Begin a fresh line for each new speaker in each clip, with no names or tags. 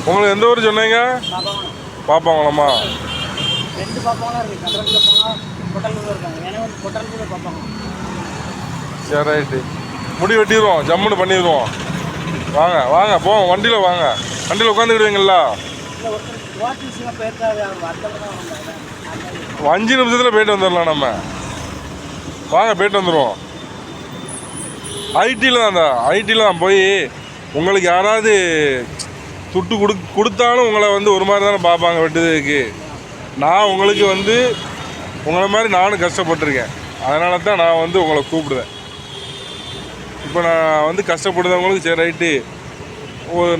உங்களுக்கு எந்த ஊர் சொன்னீங்க? பாப்பாங்களாம்மா? சரி ரைட்டு. முடி வெட்டிடுவோம், ஜம்முன்னு பண்ணிடுவோம். வாங்க வாங்க போவோம், வண்டியில் வாங்க. வண்டியில் உட்காந்துக்கிடுவீங்களா? 5 நிமிஷத்தில் போயிட்டு வந்துடலாம் நம்ம. வாங்க போயிட்டு வந்துடுவோம். ஐடியில் தான் போய் உங்களுக்கு யாராவது துட்டு கொடுத்தாலும் உங்களை வந்து ஒரு மாதிரி தானே பார்ப்பாங்க வெட்டுறதுக்கு. நான் உங்களுக்கு வந்து உங்களை மாதிரி நானும் கஷ்டப்பட்டிருக்கேன். அதனால தான் நான் வந்து உங்களை கூப்பிடுவேன். இப்போ நான் வந்து கஷ்டப்படுறவங்களுக்கு சரி ரைட்டு,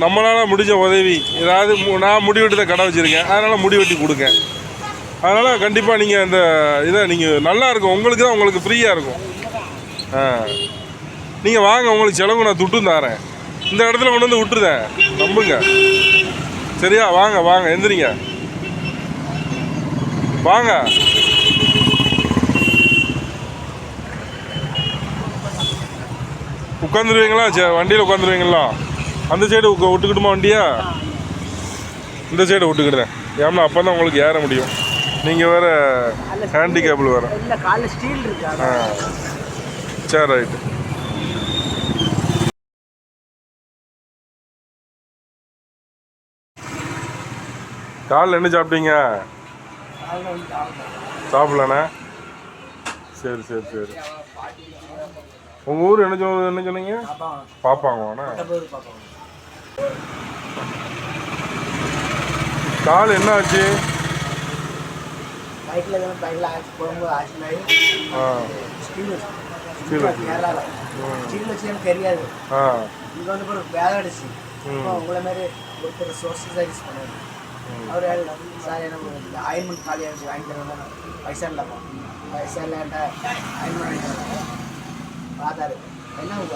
நம்மளால் முடிஞ்ச உதவி ஏதாவது. நான் முடி வெட்டி தான் கடை வச்சுருக்கேன், அதனால் முடி வெட்டி கொடுங்க. அதனால் கண்டிப்பாக நீங்கள் இந்த இதை நீங்கள் நல்லாயிருக்கும், உங்களுக்கு தான், உங்களுக்கு ஃப்ரீயாக இருக்கும். நீங்கள் வாங்க, உங்களுக்கு செலவு நான் துட்டும் தரேன். இந்த இடத்துல கொண்டு வந்து விட்டுருதேன், நம்புங்க. சரியா? வாங்க வாங்க, எந்திரிங்க வாங்க. உட்காந்துருவீங்களா? வண்டியில் உட்காந்துருவீங்களா? அந்த சைடு விட்டுக்கிட்டுமா வண்டியா? இந்த சைடு விட்டுக்கிடுறேன். ஏன்னா அப்போ தான் உங்களுக்கு ஏற முடியும். நீங்கள் வேறு ஹேண்டிகேபிள் வேறு. சரி ரைட்டு. காலைல என்ன சாப்பிட்டீங்க? சாப்பிடலண்ணே. சரி சரி சரி. உங்கள் ஊர் என்ன சொன்னீங்க? பாப்பாங்கண்ணா. கால் என்ன ஆச்சு?
உங்களை மாதிரி ஒருத்தர் சோர்ஸஸ் யூஸ் பண்ணாரு. அவர் சார் எனக்கு ஆயின்மெண்ட் காலியாக இருந்துச்சு, வாங்கி தரேன். பைசா இல்லைப்பா, பைசா இல்லைன்ட்டா ஆயின்மெண்ட் வாங்கி தரேன். பார்த்தாரு என்ன ஒன்று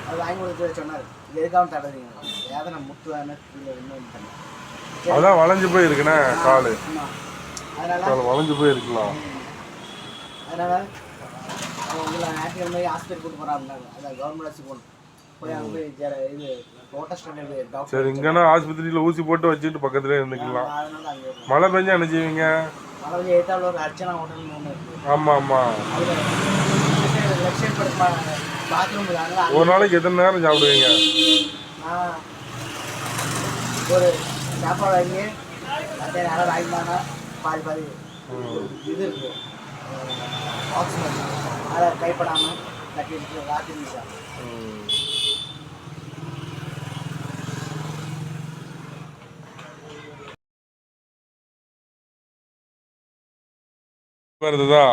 அது வாங்கி கொடுத்து சொன்னார். இது எதுக்காக தடுறீங்க? ஏதோ நான் முட்டு வேணும் இன்னும் பண்ணேன்.
அதான் வளைஞ்சு போயிருக்குண்ணே கால். அதனால் வளைஞ்சு போயிருக்கலாம்.
அதனால் உங்களை ஞாயிற்றுக்கிழமை ஹாஸ்பிட்டல் கூட்டு போகிறாங்க. அதான் கவர்மெண்ட் ஹாஸ்பிட்டல் போகணும். போய் அங்கே போய் இது ப்ரோட்டஸ்ட்.
சரி, இங்கன்னா ஆஸ்பத்திரியில் ஊசி போட்டு வச்சுட்டு பக்கத்துலேயே இருந்துக்கலாம். மழை பெஞ்சா என்ன செய்வீங்க?
மழை பெஞ்சா ஏற்றாவில் ஒரு அர்ச்சனா ஹோட்டல்னு ஒன்று இருக்குது.
ஆமாம் ஆமாம்.
பாத்ரூம்
ஒரு நாளைக்கு எத்தனை நேரம் சாப்பிடுவீங்க?
ஒரு சாப்பாடு வாங்கி மற்ற நேரம் வாங்கிட்டாங்க. பாதி இது இருக்குது, ஆக்சிஜன் அதை கைப்படாமல் கட்டி இருக்கு. ராத்திரி சார்
வருதுதா?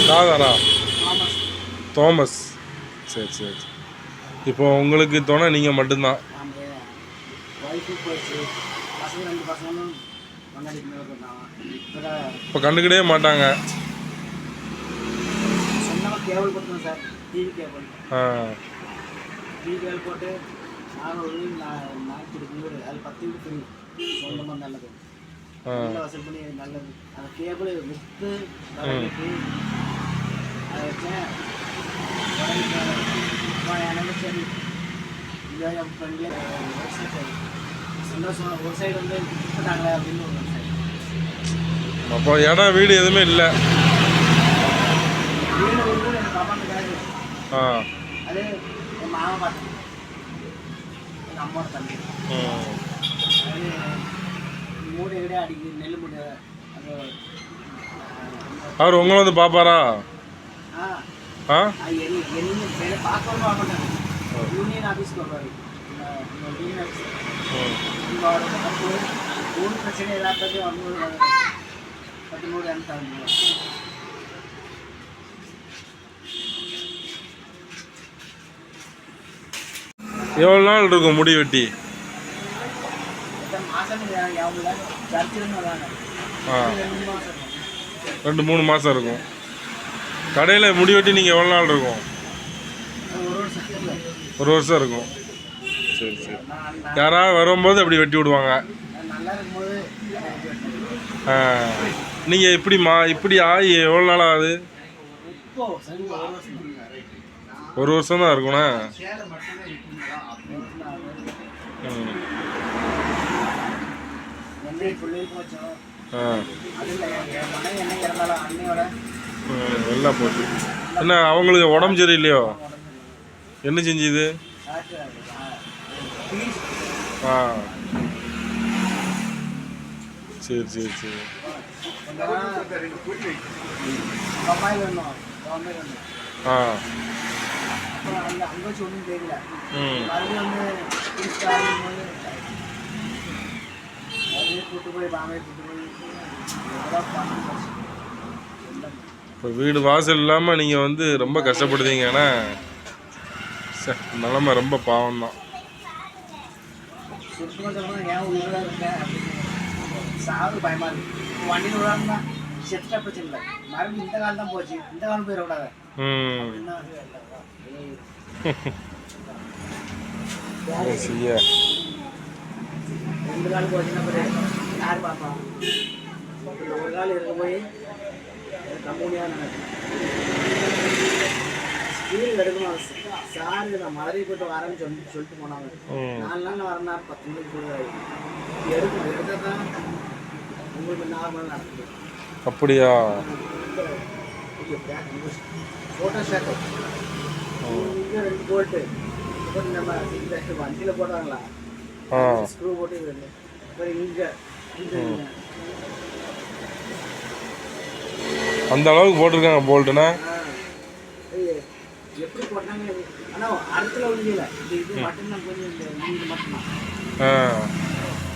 சாதாரா தோமஸ். சரி சரி. இப்போ உங்களுக்கு தோணை நீங்கள் மட்டும்தான். இப்போ கண்டுக்கிட்டே மாட்டாங்க.
கேபிள் போட்டுருங்க sir, TV cable. TV cable போட்டு நாங்கள் அது 10 வீடு ஃப்ரீ. சொந்தமாக நல்லது, வசூல் பண்ணி நல்லது. அந்த கேபிள் விற்று அதை வச்சேன். எனக்கு சரி என் ஃப்ரெண்ட்லேயே சரி சந்தோஷம். ஒரு சைடு வந்து விட்டுட்டாங்களே அப்படின்னு ஒரு சைடு.
அப்போ இடம் வீடு எதுவுமே இல்லை.
வீடு வந்து எங்கள் பாப்பாங்க கிடையாது. அது என் மாமா பார்த்து எங்கள் அம்மாவோட தம்பி. அது மூடு எங்கடையே அடிக்குது, நெல் மூடு. அது
அவர் உங்களை வந்து பார்ப்பாரா?
என்ன பார்க்கவும் வர மாட்டாங்க. யூனியன் ஆஃபீஸ்க்கு வருவார். யூனியன் ஆஃபீஸ் ஊர் பிரச்சனை எல்லாத்தையும் வந்து 13 அனுப்பிட்டாங்க.
எவ்வளோ நாள் இருக்கும் முடி வெட்டி?
மாதம்
2-3 மாதம் இருக்கும். கடையில் முடி வெட்டி நீங்கள் எவ்வளோ நாள் இருக்கும்? 1 வருஷம் இருக்கும். சரி சரி. யாராவது வரும்போது அப்படி வெட்டி விடுவாங்க. நீங்கள் இப்படி ஆகி எவ்வளோ நாள் ஆகுது? 1 வருஷம் தான் இருக்குண்ணா.
சேலை மட்டும்தான் இருக்குங்களா அப்படின்னு என்னை சொல்லி போச்சோம். அதில் என் மனைவி என்ன இறந்தாலும் அன்னையோட
நல்லா போச்சு. என்ன அவங்களுக்கு உடம்பு சரியில்லையோ? என்ன செஞ்சுது? ஆ சரி சரி சரி. ஆ
அப்புறம் அங்கே வச்சு ஒன்றும் தெரியல. மறுபடியும் கூட்டு போய் பாம்பே கூட்டு போய்
இப்போ வீடு வாசல் இல்லாமல் நீங்கள் வந்து ரொம்ப கஷ்டப்படுதீங்க. ஏன்னா நிலமை ரொம்ப பாவம் தான்.
சுத்தமாக சொல்லணும், ஏன் உயிரோட இருக்கேன் அப்படின்னு சாவு பயமாக இருக்குது. வண்டியில் விடாம செத்துட்டா பிரச்சனை இல்லை, மறுபடியும் இந்த காலம் தான் போச்சு, இந்த காலம் போயிடக்கூடாது. ரெண்டு காலம் போச்சுன்னா யார் பார்ப்பா? ஒரு காலம் இருக்க போய் கம்பெனியாக நடக்கும். ஸ்கூல் எடுக்கணும் சார், நான் மதுரை போய்ட்டு வரேன்னு சொல்லிட்டு போனாங்க. 4 நாள் வரேன்னா 10 மணிக்கு கூட எடுக்கணும். எடுத்தால் தான் உங்களுக்கு நார்மலாக நடக்குது.
அப்படியா?
ஃபோட்டோ ஷாட்டு இங்கே 2 போட்டு நம்ம இந்த வண்டியில் போடுறாங்களா, ஸ்க்ரூ போட்டு அப்புறம் இங்கே
அந்த அளவுக்கு போட்டிருக்காங்க போல்ட்டுனா.
எப்படி போட்டாங்க? ஆனால் அடுத்துல ஒன்றும் இது மட்டும்தான், கொஞ்சம் இது மட்டும்தான்,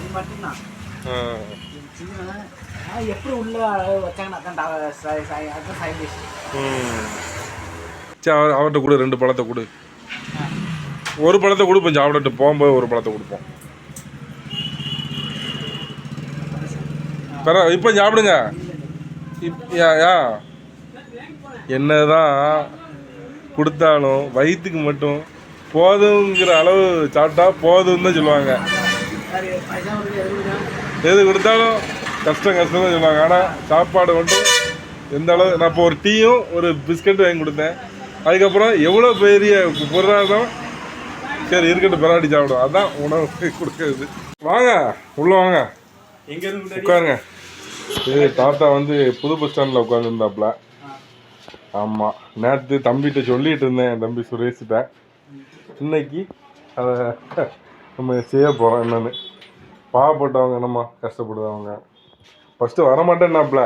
இது மட்டும்தான் சின்ன. எப்படி உள்ள வச்சாங்கன்னா அதான் சயின்டிஸ்ட்.
சரி, அவர்கிட்ட கொடு, 2 பழத்தை கொடு. ஒரு பழத்தை கொடு, கொஞ்சம் சாப்பிட்டு போகும்போது ஒரு பழத்தை கொடுப்போம். இப்போ சாப்பிடுங்க. என்னதான் கொடுத்தாலும் வயிற்றுக்கு மட்டும் போதுங்கிற அளவு சாப்பிட்டா போதும்னு தான் சொல்லுவாங்க. எது கொடுத்தாலும் கஷ்டம் கஷ்டம் தான் சொல்லுவாங்க. ஆனால் சாப்பாடு மட்டும் எந்த அளவு. நான் இப்போ ஒரு டீயும் ஒரு பிஸ்கட்டும் வாங்கி கொடுத்தேன். அதுக்கப்புறம் எவ்வளோ பெரிய பொருளாதாரம் சரி இருக்கட்டும், பெராட்டி சாப்பிடும். அதான் உணவு கொடுக்கறது. வாங்க உள்ளே வாங்க,
எங்கே இருந்து
உட்காருங்க. இது தாத்தா வந்து புது பஸ் ஸ்டாண்டில் உட்காந்துருந்தாப்புல. ஆமாம், நேற்று தம்பிகிட்ட சொல்லிகிட்டு இருந்தேன், என் தம்பி சுரேஷ்கிட்ட. இன்னைக்கு அதை நம்ம செய்ய போகிறோம். என்னென்னு பாவப்பட்டவங்க, என்னம்மா கஷ்டப்படுறவங்க. ஃபஸ்ட்டு வரமாட்டேன்னாப்புல,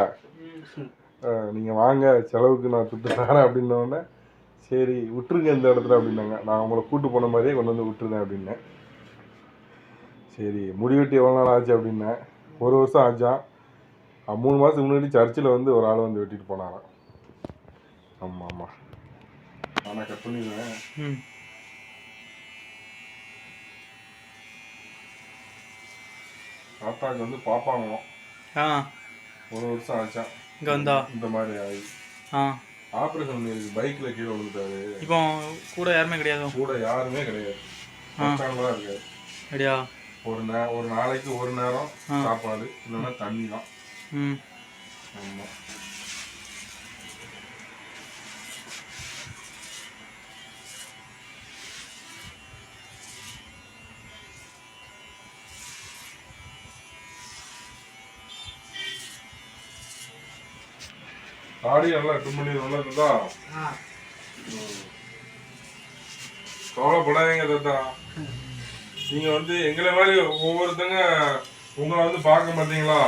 நீங்கள் வாங்க செலவுக்கு நான் துட்டு தரேன் அப்படின்னோடனே சரி விட்டுருங்க இந்த இடத்துல அப்படின்னாங்க. நான் உங்களை கூப்பிட்டு போன மாதிரியே கொண்டு வந்து விட்டுருந்தேன் அப்படின்னேன். சரி முடிவெட்டி எவ்வளோ நாள் ஆச்சு அப்படின்னேன். 1 வருஷம் ஆச்சான். 3 மாதத்துக்கு முன்னாடி சர்ச்சில் வந்து ஒரு ஆள் வந்து வெட்டிட்டு போனாராம். ஆமாம் ஆமாம், ஆனால் கட் பண்ணிடுவேன். தாத்தாவுக்கு வந்து பாப்பாங்களாம். 1 வருஷம் ஆச்சான்
இங்கே வந்தா
இந்த மாதிரி ஆகி. ஆப்ரேஷன் பண்ணிருக்கு. பைக்கில் கீழே விழுந்துட்டாரு.
இப்போ கூட யாருமே கிடையாது?
கூட யாருமே கிடையாது. தான் இருக்காது.
அப்படியா?
ஒரு நாளைக்கு ஒரு நேரம் சாப்பாடு, இல்லைன்னா தண்ணி தான். ஆமாம். தாடி நல்லா 8 மணி நல்லா இருந்தா கவலைப்படாதீங்க தாத்தா. நீங்க வந்து எங்களை மாதிரி ஒவ்வொருத்தங்க உங்களை வந்து பார்க்க மாட்டீங்களா,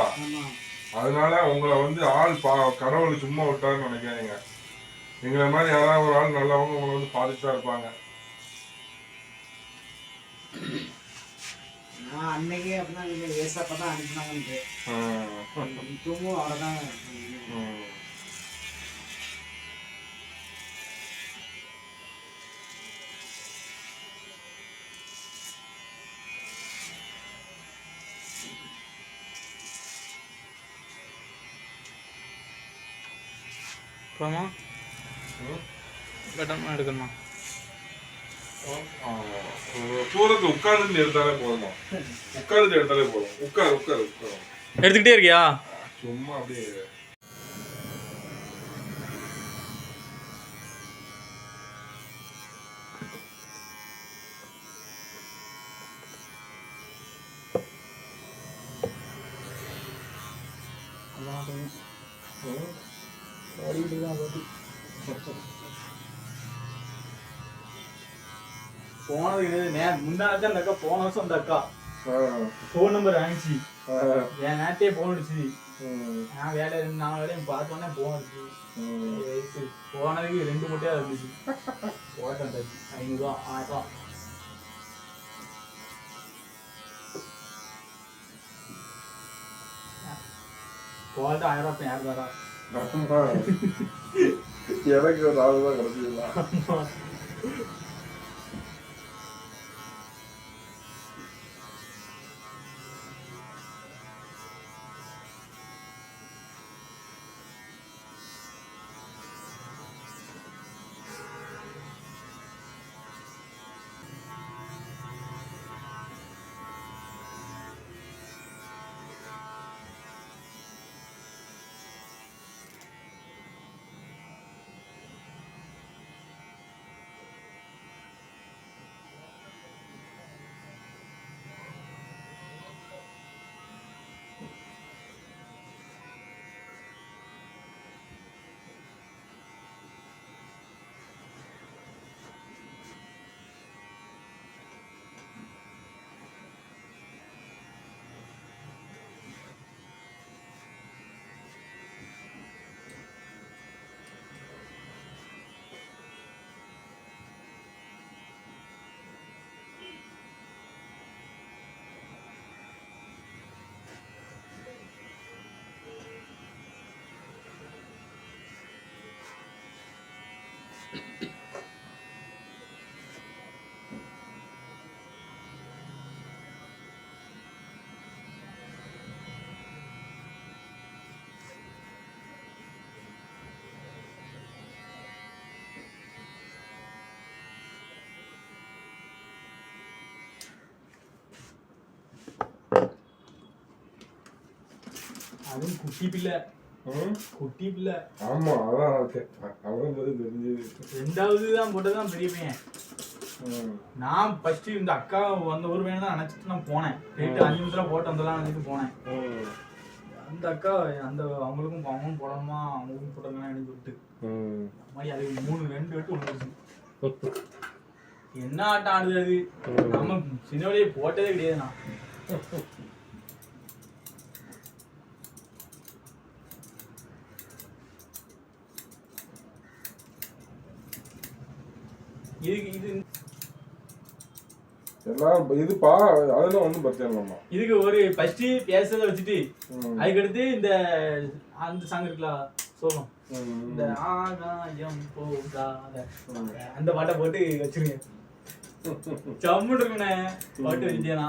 அதனால உங்களை வந்து ஆள் கடவுள் சும்மா விட்டாருன்னு நினைக்காதீங்க. எங்களை மாதிரி யாராவது ஒரு ஆள் நல்லவங்க உங்களை வந்து பார்த்துட்டு தான் இருப்பாங்க.
அன்னைக்கே அப்படின்னா நீங்கள் ஏசப்பா தான் அனுப்பினாங்கன்ட்டு இப்பவும் அவ்வளோதான்.
போமா கட்டணமா எடுக்கணுமா?
தூரத்தை உட்கார்ந்து எடுத்தாலே போதும். உட்கார்ந்து எடுத்தாலே போதும். உட்கார் உட்கார் உட்கார்.
எடுத்துக்கிட்டே இருக்கியா?
சும்மா அப்படியே.
போனது முன்னாடி அந்த அக்கா போன வருஷம் அந்த அக்கா ஃபோன் நம்பர் வாங்கிச்சு என் நேரத்தையே போன் அடிச்சு நான் வேலை 4 வேலையும் பார்த்தோன்னே போன் அடிச்சு போனதுக்கு 2 மூட்டையா இருந்துச்சு போட்டேன் 500 ரூபா 1000 ரூபா போட்டு 1000 ரூபா யார் வரா
எனக்கு ஒரு 4 ரூபா கிடைச்சிடலாம்.
அதுவும் குட்டி பிள்ளை குட்டி பிள்ளை.
ஆமா அதான் அவன் தெரிஞ்சது
2வது தான் போட்டதான் பெரிய பையன். நான் ஃபர்ஸ்ட் இந்த அக்கா வந்த ஒரு பையன் தான் நினைச்சிட்டு நான் போனேன். போயிட்டு 5 நிமிஷம் போட்டு வந்தலாம் நினைச்சிட்டு போனேன். அந்த அக்கா அந்த அவங்களுக்கும் போடணுமா அவங்களுக்கும் போடணுமா சொல்லிட்டு மாதிரி அது 2 வெட்டு வந்துருச்சு. என்ன ஆட்டம் ஆடுது அது, நம்ம சின்ன வழியே போட்டதே கிடையாது. நான்
இதுப்பா அதெல்லாம் ஒன்றும் பிரச்சனை இல்லைம்மா.
இதுக்கு ஒரு ஃபர்ஸ்ட் பேசுறத வச்சுட்டு அதுக்கடுத்து இந்த அந்த சாங் இருக்குல்ல சோகம், இந்த ஆகாயம் போகாத அந்த பாட்டை போட்டு வச்சிருங்க. சம்மு இருக்குண்ணே பாட்டு வச்சுட்டேனா.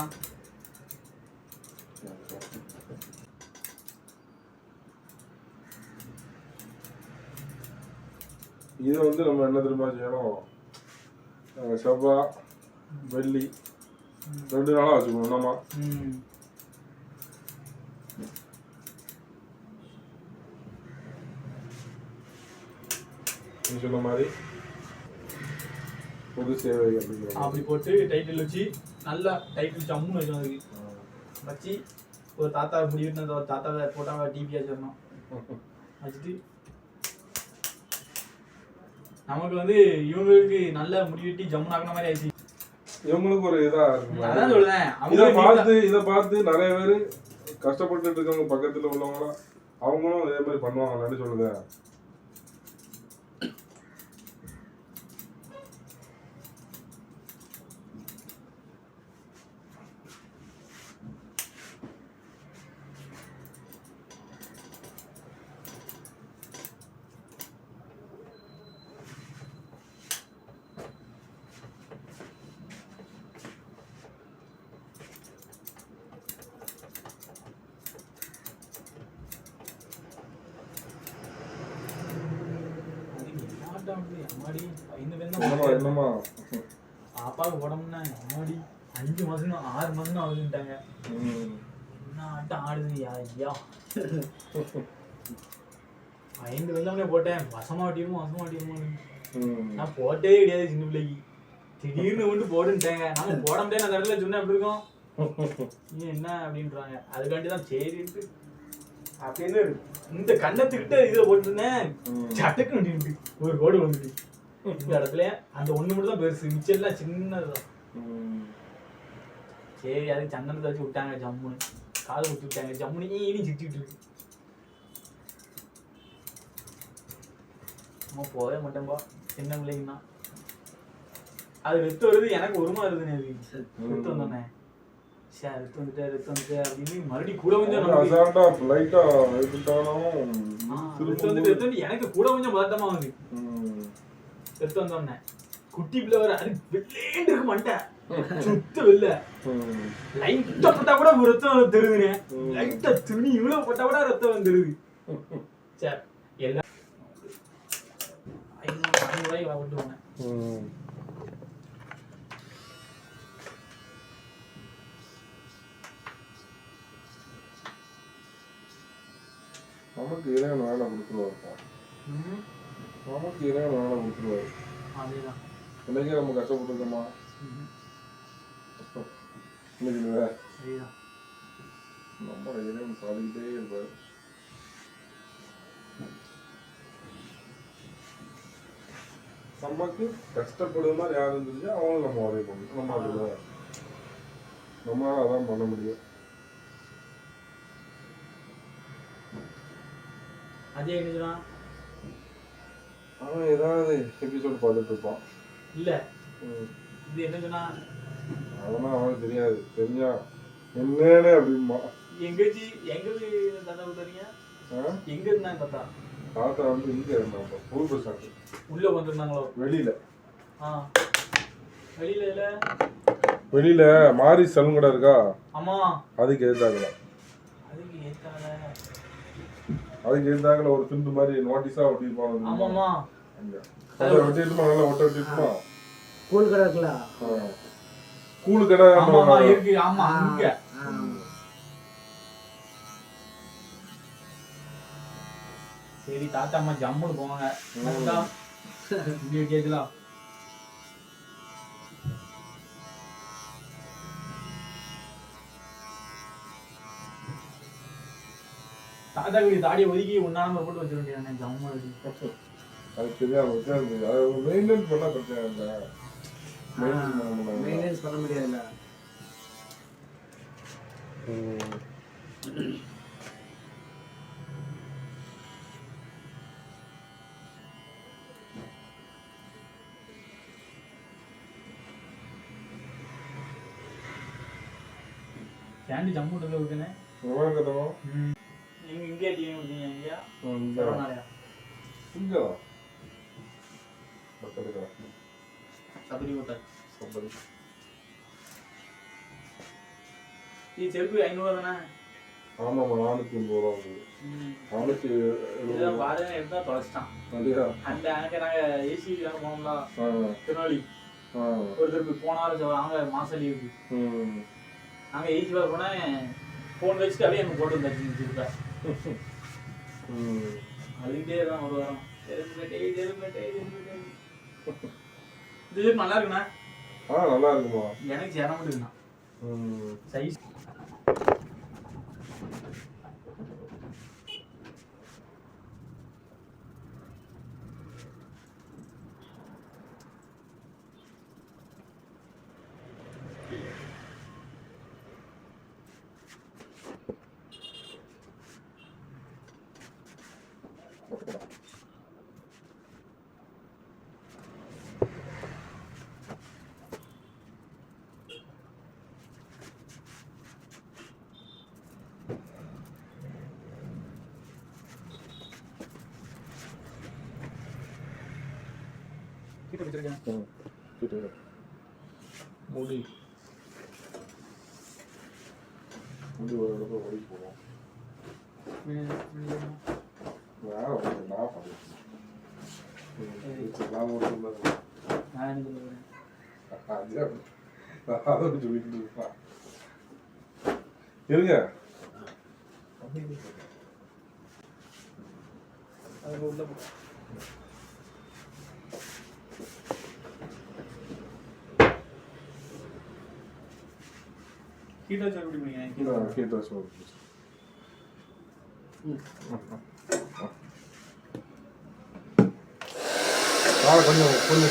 இதை வந்து நம்ம என்ன தெரியுமா செய்யணும், செவ்வாய் வெள்ளி 2 நாளாக வச்சுக்கணும். நம்ம நீ சொன்ன மாதிரி பொது சேவை
அப்படி போட்டு டைட்டில் வச்சு நல்லா டைட்டில் சம்முன்னு வச்சோம். அதுக்கு வச்சு ஒரு தாத்தா முடிவிட்டு ஒரு தாத்தாவை போட்டாங்க டிபியா வச்சிடணும். வச்சுட்டு நமக்கு வந்து இவங்களுக்கு நல்ல முடிவெட்டி ஜம்முன் ஆக்கின மாதிரி ஆயிடுச்சு.
இவங்களுக்கு ஒரு இதா இருக்கு.
அதான் சொல்றேன்,
இதை பார்த்து நிறைய பேர் கஷ்டப்பட்டு இருக்கவங்க பக்கத்துல உள்ளவங்களாம் அவங்களும் இதே மாதிரி பண்ணுவாங்க சொல்லுங்க.
பாப்பாவுக்கு உடம்புனா அம்மாடி 5 மாசம் 6 மாசம் ஆகுதுட்டாங்க. என்ன ஆட்டம் ஆடுது ஐயா. 5 வெள்ளமே போட்டேன். வசமாட்டியுமோ நான் போட்டே கிடையாது சின்ன பிள்ளைக்கு. திடீர்னு கொண்டு போடுன்ட்டாங்க. நம்ம போட முடியாது அந்த இடத்துல சொன்னா எப்படி இருக்கும், நீ என்ன அப்படின்றாங்க. அதுக்காண்டிதான் சரின்ட்டு அப்படின்னு இந்த கண்ணத்துக்கிட்ட இதை போட்டுருந்தேன். சட்டக்கு ஒரு கோடு வந்துட்டு இந்த இடத்துல அந்த ஒண்ணு மட்டும் தான் பெருசு, மிச்சம் எல்லாம் சின்னதுதான். சரி அதுக்கு சந்தனத்தை வச்சு விட்டாங்க ஜம்முன்னு, காது குத்தி விட்டாங்க ஜம்முன்னு இனி சிட்டிட்டு இருக்கு. நம்ம போகவே மாட்டேன்பா சின்ன பிள்ளைங்கன்னா. அது ரத்தம் வருது, எனக்கு ஒரு மாதிரி வருதுன்னு ரத்தம் வந்தோடனே ரத்தம் வந்துட்டு அப்படின்னு மறுபடியும் கூட கொஞ்சம் எனக்கு கூட கொஞ்சம் பதட்டமா வருது. ரத்தம் வந்தோடனே குட்டி பிள்ளை வர அது வெள்ளேன்னு இருக்கு மாட்டேன், சுத்த வெள்ள லைட்டா பட்டா கூட ரத்தம் தெரியுதுனே, லைட்டா துணி இவ்வளவு பட்டா கூட ரத்தம் வந்துருது. சரி எல்லாம் 500 ரூபாய்க்கு விட்டுருவாங்க.
நமக்கு இறைவன் வேலை கொடுத்துருவாருப்பா, நமக்கு இறைவன் வேலை கொடுத்துருவாரு.
அதேதான்
இன்னைக்கே நம்ம கஷ்டப்பட்டுருக்கோமா? இன்னைக்கு நம்ம இறைவன் பாடிக்கிட்டே இருப்பாரு. நமக்கு கஷ்டப்படுற மாதிரி யாரும் இருந்துச்சு அவங்களும் நம்ம உதவி பண்ணணும். நம்ம அதுல நம்மளால அதான் பண்ண முடியும்.
அதே என்ன
அவன் ஏதாவது எபிசோட் பார்த்துட்டு இருப்பான்.
இல்ல இது என்ன சொன்னா
அதெல்லாம் அவனுக்கு தெரியாது, தெரிஞ்சா என்னன்னு அப்படிமா.
எங்கச்சி எங்களுக்கு தாத்தா விட்டுறீங்க, எங்க இருந்தாங்க தாத்தா?
தாத்தா வந்து இங்க இருந்தாங்க, புது பஸ் ஸ்டாண்ட்
உள்ள வந்துருந்தாங்களோ? வெளியில இல்ல
வெளியில மாரி சலூன் கடை இருக்கா?
ஆமா
அதுக்கு எதிர்த்தாக்கல, அதுக்கு எதிர்த்தாக்கல ஒரு துண்டு மாதிரி நோட்டீஸா ஒட்டிருப்பாங்க.
ஆமாமா
அதை ஒட்டிருப்போம், நல்லா ஒட்ட ஒட்டிருப்போம்.
கூழ் கடை இருக்குல்ல,
கூழு கடை
இருக்கு. ஆமா அங்க சரி தாத்தா அம்மா ஜம்முன்னு போவாங்க. கேட்கலாம் தாத்தா வீடு தாடியை ஒதுக்கி ஒன்னாம போட்டு வச்சிட வேண்டியதானே ஜம்மு.
அது தெரியாது, அதை மெயின்டைன் பண்ணா பிரச்சனை இல்லை,
மெயின்டெனன்ஸ் பண்ண முடியாதுல்ல.
கேண்டி ஜம்மு இருக்குன்னு நீங்க இங்கே டீம் விட்டீங்க ஐயா? சரவணாலயா?
இங்கா பக்கத்துல
சபரி ஹோட்டல். நீ செருப்பு 500 தானே?
ஆமாம்மா, 480 ரூபா வருது. 470
பாருங்க எடுத்தா தொலைச்சிட்டான். அந்த அங்கே நாங்கள் ஏசி போனோம்ல திருநெல்வேலி, ஒரு திருப்பி போனாலும் அங்கே மாசம் லீவுக்கு நாங்கள் ஏசி பார்க்க போனேன், ஃபோன் வச்சுட்டு அப்படியே எனக்கு போட்டு வந்தாச்சு திருப்ப. அதுக்கிட்டே தான் ஒரு வாரம் இந்த நல்லா இருக்குண்ணா.
நல்லா இருக்குமா?
எனக்கு சேர மாட்டேங்குண்ணா சைஸ்.
முடி முடி ஒரு இடத்துல ஓடி போவோம். இருங்க
கீட்ட வச்சு எப்படி பண்ணீங்க?
கீட்ட வச்சு கொஞ்சம் கொஞ்சம்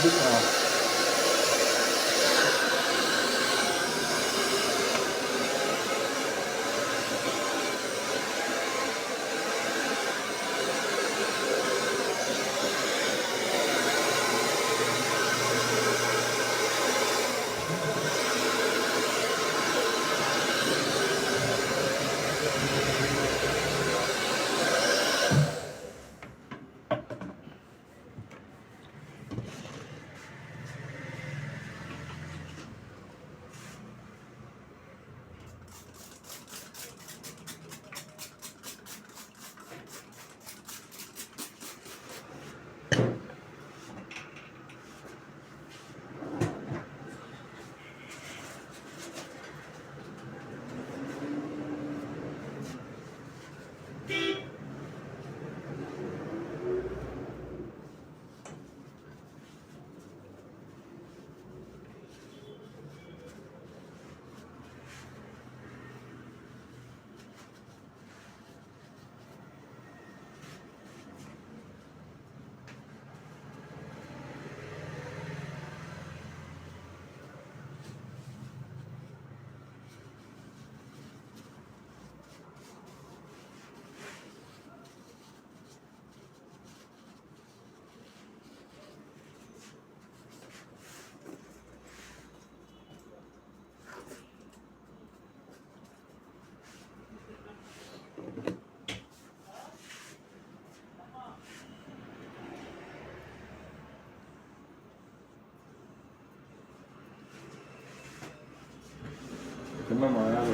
என்னம்மா யாரு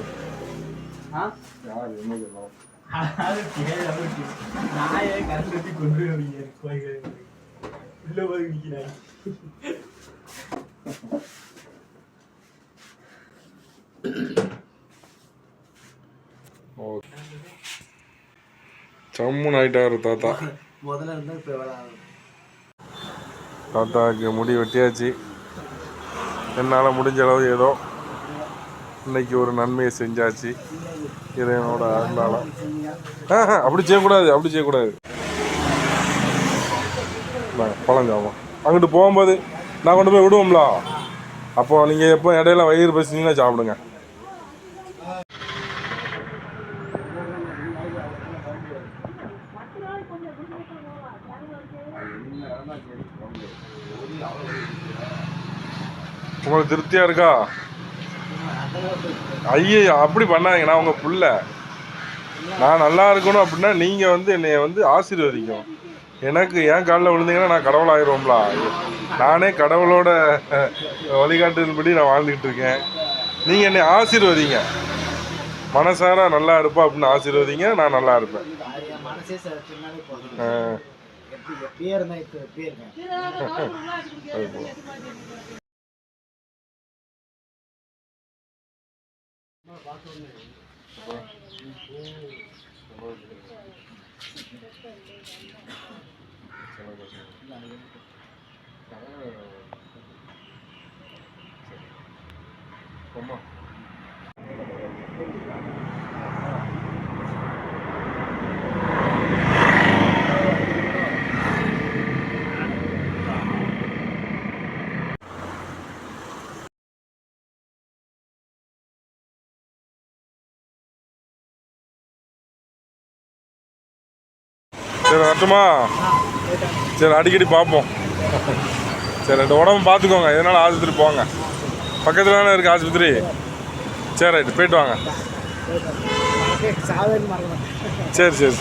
யார் என்ன சொல்லலாம்
நாயே கரண்ட் வச்சு கொண்டு வரீங்க உள்ள போய் நிற்கிறாங்க.
சம்முன்னு ஆயிட்டாரு தாத்தா.
முதல்ல இருந்தால் இப்போ எவ்வளோ
தாத்தாவுக்கு முடி வெட்டியாச்சு. என்னால் முடிஞ்ச அளவு ஏதோ இன்னைக்கு ஒரு நன்மையை செஞ்சாச்சு இறைவனோட அருளால. அப்படி செய்யக்கூடாது, அப்படி செய்யக்கூடாது. பழம் சாப்பிடும். அங்கிட்டு போகும்போது நான் கொண்டு போய் விடுவோம்ல, அப்போ நீங்கள் எப்போ இடையில வயிறு பசிங்கன்னா சாப்பிடுங்க. உங்களுக்கு திருப்தியா இருக்கா? ஐயே அப்படி பண்ணாதீங்க. நான் உங்கள் புள்ள, நான் நல்லா இருக்கணும் அப்படின்னா நீங்கள் வந்து என்னைய வந்து ஆசீர்வதிக்கும். எனக்கு ஏன் காலில் விழுந்தீங்கன்னா நான் கடவுள் ஆயிடுவோம்ல. நானே கடவுளோட வழிகாட்டுதல்படி நான் வாழ்ந்துக்கிட்டு இருக்கேன். நீங்கள் என்னை ஆசீர்வதிங்க, மனசார நல்லா இருப்பா அப்படின்னு ஆசீர்வதிங்க, நான் நல்லா இருப்பேன். சரி வரட்டுமா? சரி அடிக்கடி பார்ப்போம். சரி ரெண்டு உடம்பு பார்த்துக்கோங்க, எதனால ஆஸ்பத்திரி போங்க, பக்கத்தில் தானே இருக்குது ஆஸ்பத்திரி. சரி ரைட்டு போயிட்டு வாங்க. சரி சரி.